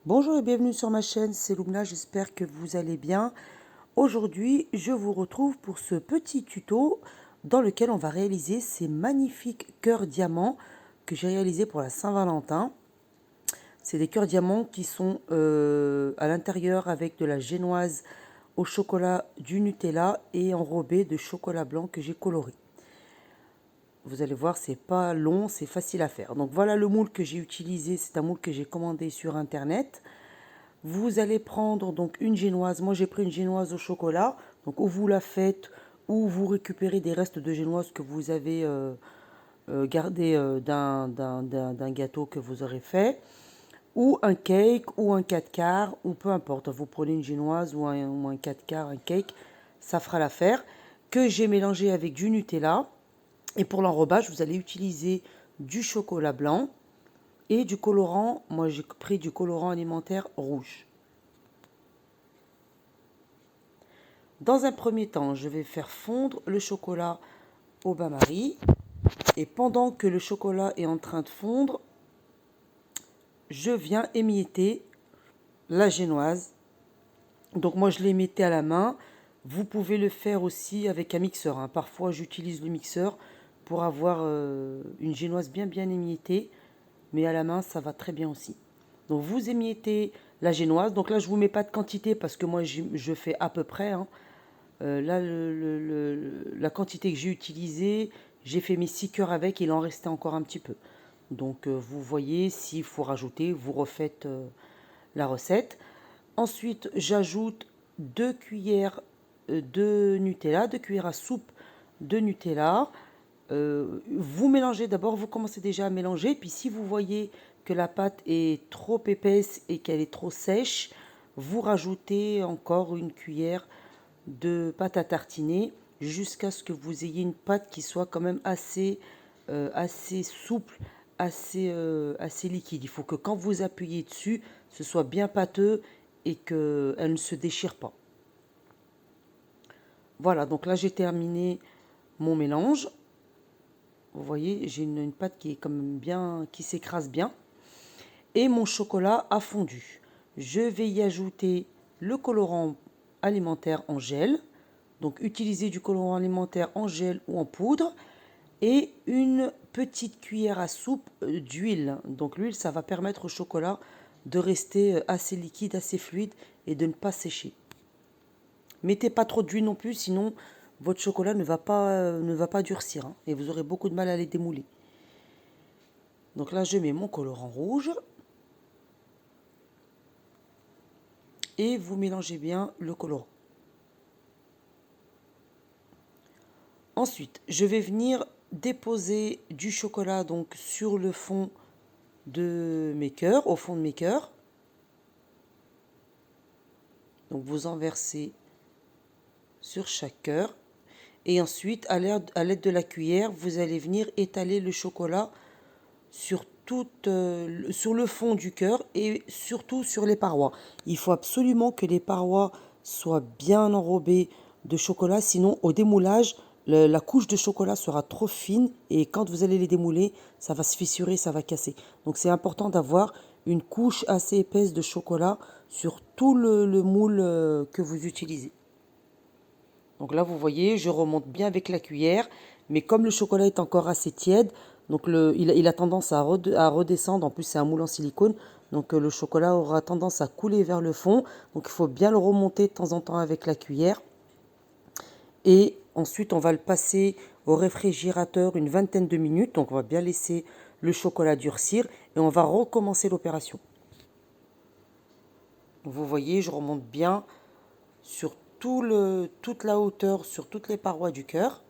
Bonjour et bienvenue sur ma chaîne, c'est Lumna, j'espère que vous allez bien. Aujourd'hui, je vous retrouve pour ce petit tuto dans lequel on va réaliser ces magnifiques cœurs diamants que j'ai réalisés pour la Saint-Valentin. C'est des cœurs diamants qui sont à l'intérieur avec de la génoise au chocolat, du Nutella et enrobés de chocolat blanc que j'ai coloré. Vous allez voir, c'est pas long, c'est facile à faire. Donc voilà le moule que j'ai utilisé, c'est un moule que j'ai commandé sur internet. Vous allez prendre donc une génoise. Moi, j'ai pris une génoise au chocolat. Donc, ou vous la faites, ou vous récupérez des restes de génoise que vous avez gardé d'un gâteau que vous aurez fait. Ou un cake, ou un 4 quarts, ou peu importe. Vous prenez une génoise ou un 4 quarts, un cake. Ça fera l'affaire. Que j'ai mélangé avec du Nutella. Et pour l'enrobage, vous allez utiliser du chocolat blanc et du colorant. Moi, j'ai pris du colorant alimentaire rouge. Dans un premier temps, je vais faire fondre le chocolat au bain-marie. Et pendant que le chocolat est en train de fondre, je viens émietter la génoise. Donc moi, je l'émiettais à la main. Vous pouvez le faire aussi avec un mixeur, hein. Parfois, j'utilise le mixeur pour avoir une génoise bien émiettée. Mais à la main, ça va très bien aussi. Donc vous émiettez la génoise. Donc là, je ne vous mets pas de quantité parce que moi, je fais à peu près, hein. Là, la quantité que j'ai utilisée, j'ai fait mes 6 cœurs avec, il en restait encore un petit peu. Donc vous voyez, s'il faut rajouter, vous refaites la recette. Ensuite, j'ajoute 2 cuillères de Nutella, 2 cuillères à soupe de Nutella. Vous mélangez d'abord, vous commencez déjà à mélanger. Puis si vous voyez que la pâte est trop épaisse et qu'elle est trop sèche, vous rajoutez encore une cuillère de pâte à tartiner jusqu'à ce que vous ayez une pâte qui soit quand même assez souple, assez liquide. Il faut que quand vous appuyez dessus, ce soit bien pâteux et qu'elle ne se déchire pas. Voilà, donc là j'ai terminé mon mélange. Vous voyez, j'ai une pâte qui est quand même bien, qui s'écrase bien. Et mon chocolat a fondu. Je vais y ajouter le colorant alimentaire en gel. Donc utilisez du colorant alimentaire en gel ou en poudre. Et une petite cuillère à soupe d'huile. Donc l'huile, ça va permettre au chocolat de rester assez liquide, assez fluide et de ne pas sécher. Mettez pas trop d'huile non plus, sinon votre chocolat ne va pas durcir, hein, et vous aurez beaucoup de mal à les démouler. Donc là, je mets mon colorant rouge. Et vous mélangez bien le colorant. Ensuite, je vais venir déposer du chocolat donc sur le fond de mes cœurs, au fond de mes cœurs. Donc vous en versez sur chaque cœur. Et ensuite, à l'aide de la cuillère, vous allez venir étaler le chocolat sur le fond du cœur et surtout sur les parois. Il faut absolument que les parois soient bien enrobées de chocolat, sinon au démoulage, la couche de chocolat sera trop fine et quand vous allez les démouler, ça va se fissurer, ça va casser. Donc c'est important d'avoir une couche assez épaisse de chocolat sur tout le moule que vous utilisez. Donc là, vous voyez, je remonte bien avec la cuillère, mais comme le chocolat est encore assez tiède, donc il a tendance à redescendre. En plus, c'est un moule en silicone, donc le chocolat aura tendance à couler vers le fond. Donc il faut bien le remonter de temps en temps avec la cuillère. Et ensuite, on va le passer au réfrigérateur une vingtaine de minutes. Donc on va bien laisser le chocolat durcir et on va recommencer l'opération. Vous voyez, je remonte bien sur toute la hauteur, sur toutes les parois du cœur.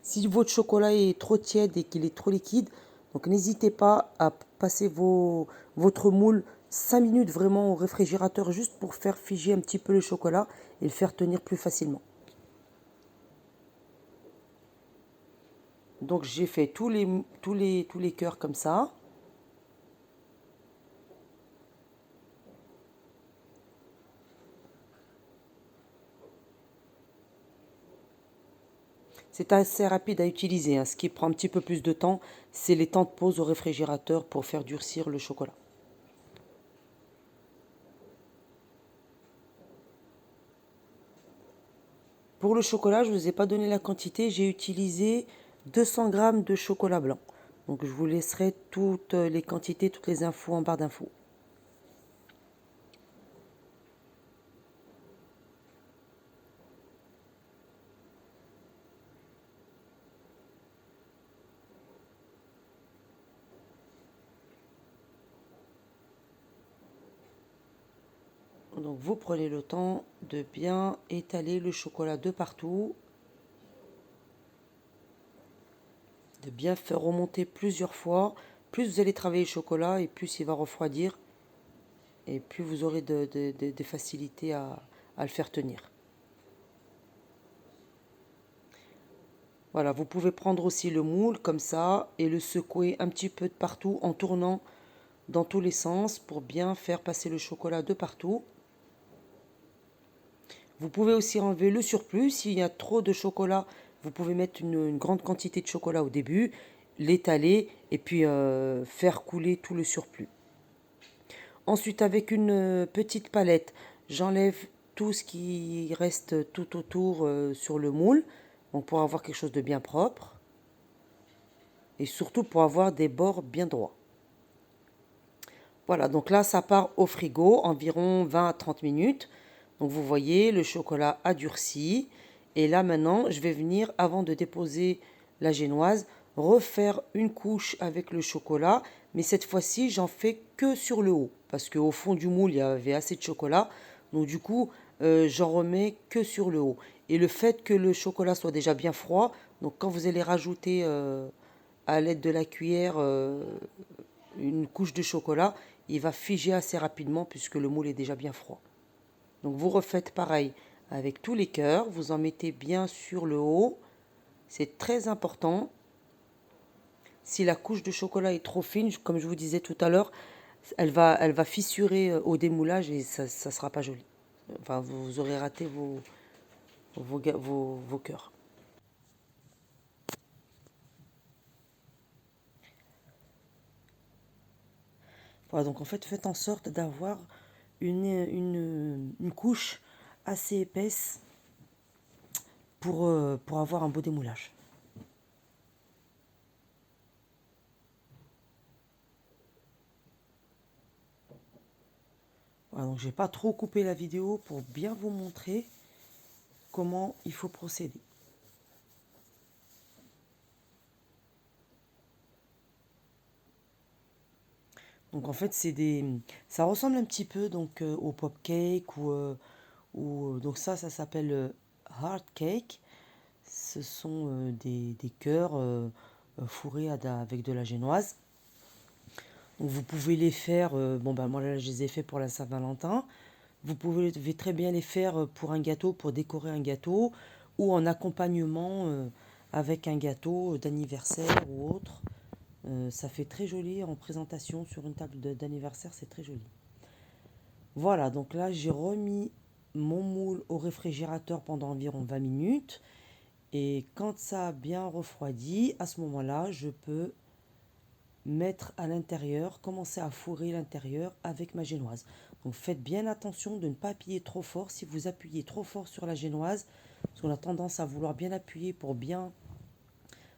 Si votre chocolat est trop tiède et qu'il est trop liquide, donc n'hésitez pas à passer votre moule 5 minutes vraiment au réfrigérateur juste pour faire figer un petit peu le chocolat et le faire tenir plus facilement. Donc j'ai fait tous les cœurs comme ça. C'est assez rapide à utiliser, hein. Ce qui prend un petit peu plus de temps, c'est les temps de pause au réfrigérateur pour faire durcir le chocolat. Pour le chocolat, je ne vous ai pas donné la quantité, j'ai utilisé 200 grammes de chocolat blanc. Donc je vous laisserai toutes les quantités, toutes les infos en barre d'infos. Donc vous prenez le temps de bien étaler le chocolat de partout, de bien faire remonter plusieurs fois. Plus vous allez travailler le chocolat et plus il va refroidir et plus vous aurez de facilité à le faire tenir. Voilà, vous pouvez prendre aussi le moule comme ça et le secouer un petit peu de partout en tournant dans tous les sens pour bien faire passer le chocolat de partout. Vous pouvez aussi enlever le surplus. S'il y a trop de chocolat, vous pouvez mettre une grande quantité de chocolat au début, l'étaler et puis faire couler tout le surplus. Ensuite, avec une petite palette, j'enlève tout ce qui reste tout autour sur le moule, donc pour avoir quelque chose de bien propre et surtout pour avoir des bords bien droits. Voilà, donc là, ça part au frigo, environ 20 à 30 minutes. Donc vous voyez, le chocolat a durci. Et là, maintenant, je vais venir, avant de déposer la génoise, refaire une couche avec le chocolat. Mais cette fois-ci, j'en fais que sur le haut. Parce qu'au fond du moule, il y avait assez de chocolat. Donc du coup, j'en remets que sur le haut. Et le fait que le chocolat soit déjà bien froid, donc quand vous allez rajouter à l'aide de la cuillère une couche de chocolat, il va figer assez rapidement puisque le moule est déjà bien froid. Donc vous refaites pareil avec tous les cœurs, vous en mettez bien sur le haut, c'est très important. Si la couche de chocolat est trop fine, comme je vous disais tout à l'heure, elle va fissurer au démoulage et ça ne sera pas joli. Enfin, vous aurez raté vos cœurs. Voilà, donc en fait, faites en sorte d'avoir une couche assez épaisse pour avoir un beau démoulage. Voilà, donc j'ai pas trop coupé la vidéo pour bien vous montrer comment il faut procéder. Donc en fait ça ressemble un petit peu donc au pop cake ou donc ça s'appelle hard cake. Ce sont des cœurs fourrés avec de la génoise. Donc vous pouvez les faire, bon ben moi là je les ai fait pour la Saint-Valentin. Vous pouvez très bien les faire pour un gâteau, pour décorer un gâteau, ou en accompagnement avec un gâteau d'anniversaire ou autre. Ça fait très joli en présentation sur une table d'anniversaire, c'est très joli. Voilà, donc là j'ai remis mon moule au réfrigérateur pendant environ 20 minutes. Et quand ça a bien refroidi, à ce moment-là, je peux mettre à l'intérieur, commencer à fourrer l'intérieur avec ma génoise. Donc faites bien attention de ne pas appuyer trop fort. Si vous appuyez trop fort sur la génoise, parce qu'on a tendance à vouloir bien appuyer pour bien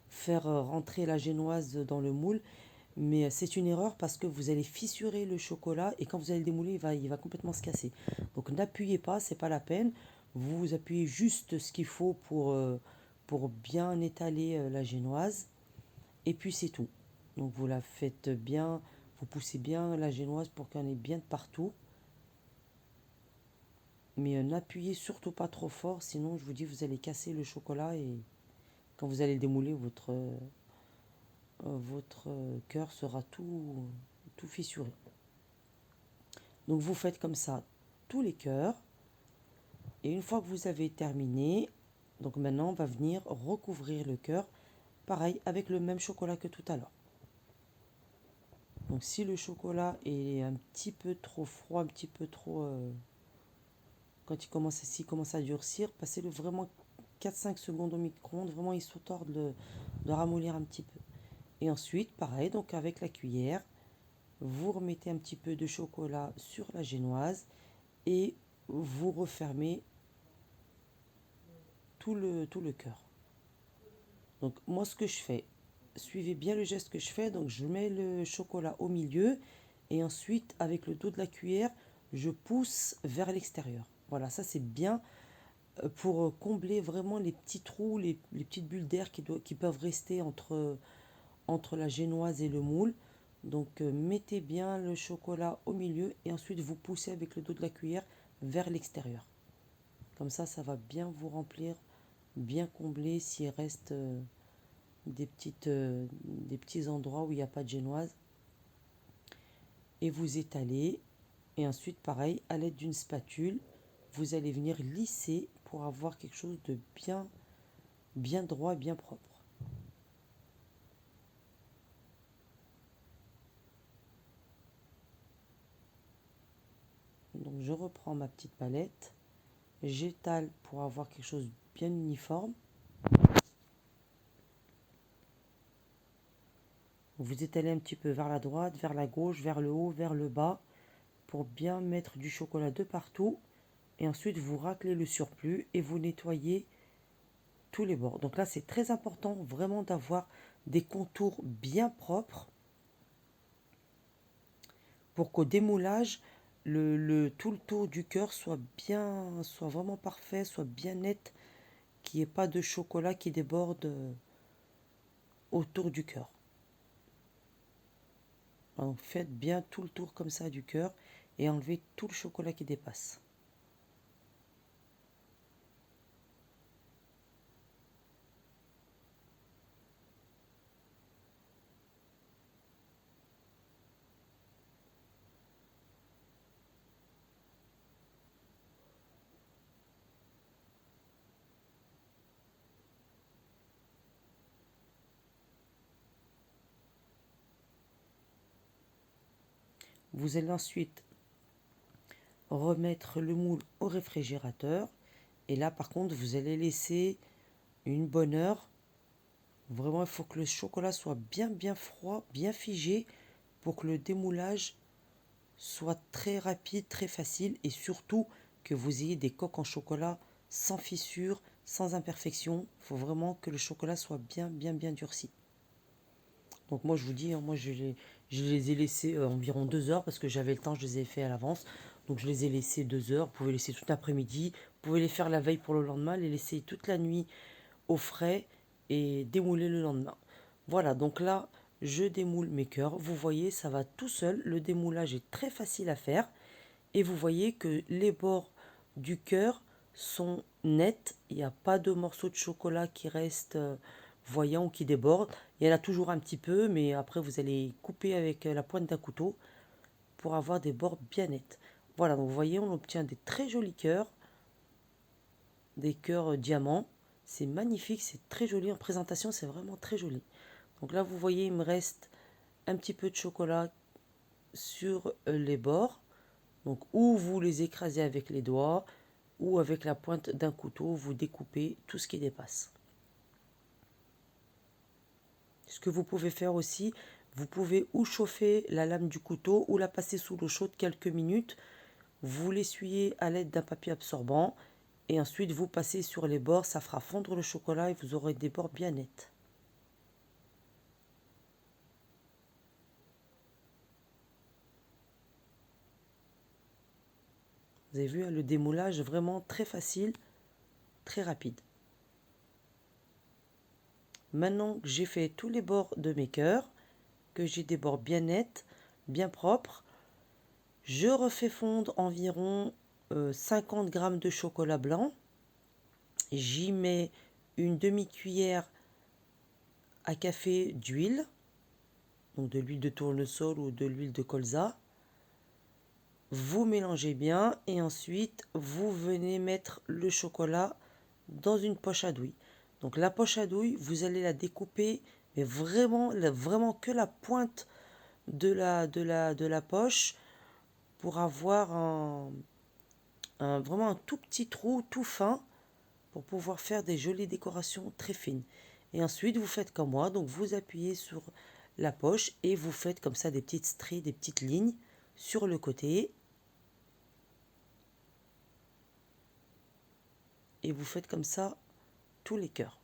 faire rentrer la génoise dans le moule, mais c'est une erreur parce que vous allez fissurer le chocolat et quand vous allez le démouler, il va complètement se casser. Donc n'appuyez pas, c'est pas la peine. Vous appuyez juste ce qu'il faut pour bien étaler la génoise et puis c'est tout. Donc vous la faites bien, vous poussez bien la génoise pour qu'elle ait bien de partout. Mais n'appuyez surtout pas trop fort, sinon je vous dis vous allez casser le chocolat et quand vous allez le démouler, votre cœur sera tout fissuré. Donc vous faites comme ça tous les cœurs. Et une fois que vous avez terminé, donc maintenant on va venir recouvrir le cœur, pareil avec le même chocolat que tout à l'heure. Donc si le chocolat est un petit peu trop froid, un petit peu trop... quand s'il commence à durcir, passez-le vraiment 4-5 secondes au micro-ondes, vraiment histoire de ramollir un petit peu. Et ensuite, pareil, donc avec la cuillère, vous remettez un petit peu de chocolat sur la génoise et vous refermez tout le cœur. Donc moi ce que je fais, suivez bien le geste que je fais, donc je mets le chocolat au milieu et ensuite avec le dos de la cuillère, je pousse vers l'extérieur. Voilà, ça c'est bien pour combler vraiment les petits trous, les petites bulles d'air qui peuvent rester entre la génoise et le moule. Donc mettez bien le chocolat au milieu et ensuite vous poussez avec le dos de la cuillère vers l'extérieur. Comme ça va bien vous remplir, bien combler s'il reste des petits endroits où il n'y a pas de génoise. Et vous étalez. Et ensuite, pareil, à l'aide d'une spatule, vous allez venir lisser pour avoir quelque chose de bien droit, bien propre. Donc je reprends ma petite palette, j'étale pour avoir quelque chose de bien uniforme. Vous étalez un petit peu vers la droite, vers la gauche, vers le haut, vers le bas, pour bien mettre du chocolat de partout. Et ensuite, vous raclez le surplus et vous nettoyez tous les bords. Donc là, c'est très important vraiment d'avoir des contours bien propres pour qu'au démoulage, tout le tour du cœur soit vraiment parfait, soit bien net, qu'il n'y ait pas de chocolat qui déborde autour du cœur. Donc faites bien tout le tour comme ça du cœur et enlevez tout le chocolat qui dépasse. Vous allez ensuite remettre le moule au réfrigérateur. Et là, par contre, vous allez laisser une bonne heure. Vraiment, il faut que le chocolat soit bien froid, bien figé pour que le démoulage soit très rapide, très facile et surtout que vous ayez des coques en chocolat sans fissure, sans imperfection. Il faut vraiment que le chocolat soit bien durci. Donc moi je vous dis, moi je les ai laissés environ 2 heures parce que j'avais le temps, je les ai fait à l'avance. Donc je les ai laissés 2 heures. Vous pouvez laisser toute l'après-midi. Vous pouvez les faire la veille pour le lendemain, les laisser toute la nuit au frais et démouler le lendemain. Voilà, donc là je démoule mes cœurs. Vous voyez, ça va tout seul. Le démoulage est très facile à faire. Et vous voyez que les bords du cœur sont nets. Il n'y a pas de morceaux de chocolat qui restent voyants ou qui débordent. Il y en a toujours un petit peu, mais après vous allez couper avec la pointe d'un couteau pour avoir des bords bien nets. Voilà, donc vous voyez, on obtient des très jolis cœurs, des cœurs diamants. C'est magnifique, c'est très joli. En présentation, c'est vraiment très joli. Donc là, vous voyez, il me reste un petit peu de chocolat sur les bords. Donc, ou vous les écrasez avec les doigts, ou avec la pointe d'un couteau, vous découpez tout ce qui dépasse. Ce que vous pouvez faire aussi, vous pouvez ou chauffer la lame du couteau, ou la passer sous l'eau chaude quelques minutes. Vous l'essuyez à l'aide d'un papier absorbant, et ensuite vous passez sur les bords, ça fera fondre le chocolat et vous aurez des bords bien nets. Vous avez vu, le démoulage vraiment très facile, très rapide. Maintenant que j'ai fait tous les bords de mes cœurs, que j'ai des bords bien nets, bien propres, je refais fondre environ 50 g de chocolat blanc. J'y mets une demi-cuillère à café d'huile, donc de l'huile de tournesol ou de l'huile de colza. Vous mélangez bien et ensuite vous venez mettre le chocolat dans une poche à douille. Donc la poche à douille, vous allez la découper, mais vraiment que la pointe de la poche pour avoir vraiment un tout petit trou tout fin pour pouvoir faire des jolies décorations très fines. Et ensuite, vous faites comme moi, donc vous appuyez sur la poche et vous faites comme ça des petites stries, des petites lignes sur le côté. Et vous faites comme ça tous les cœurs.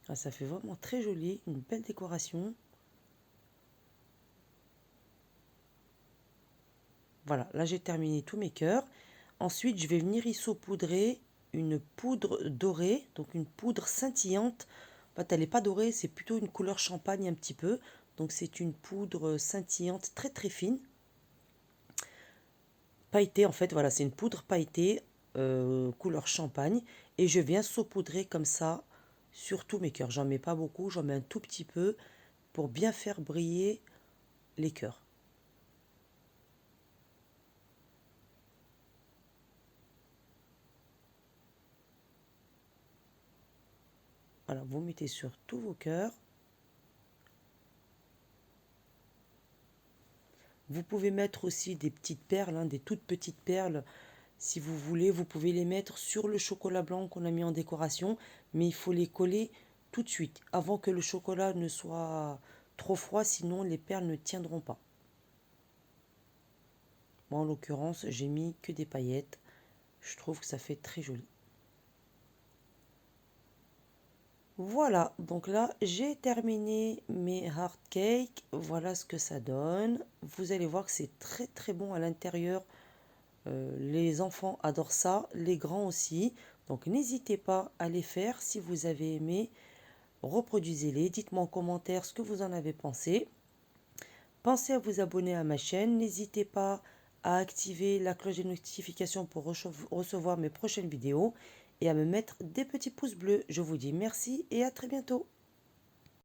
Ah, ça fait vraiment très joli, une belle décoration. Voilà, là j'ai terminé tous mes cœurs. Ensuite, je vais venir y saupoudrer une poudre dorée, donc une poudre scintillante. En fait, elle n'est pas dorée, c'est plutôt une couleur champagne un petit peu. Donc c'est une poudre scintillante très très fine. Pailletée en fait, voilà, c'est une poudre pailletée couleur champagne. Et je viens saupoudrer comme ça sur tous mes cœurs. J'en mets pas beaucoup, j'en mets un tout petit peu pour bien faire briller les cœurs. Voilà, vous mettez sur tous vos cœurs. Vous pouvez mettre aussi des petites perles, des toutes petites perles. Si vous voulez, vous pouvez les mettre sur le chocolat blanc qu'on a mis en décoration, mais il faut les coller tout de suite, avant que le chocolat ne soit trop froid, sinon les perles ne tiendront pas. Moi, en l'occurrence, j'ai mis que des paillettes. Je trouve que ça fait très joli. Voilà, donc là, j'ai terminé mes hard cakes. Voilà ce que ça donne. Vous allez voir que c'est très très bon à l'intérieur. Les enfants adorent ça, les grands aussi. Donc n'hésitez pas à les faire si vous avez aimé. Reproduisez-les, dites-moi en commentaire ce que vous en avez pensé. Pensez à vous abonner à ma chaîne. N'hésitez pas à activer la cloche de notification pour recevoir mes prochaines vidéos et à me mettre des petits pouces bleus. Je vous dis merci et à très bientôt.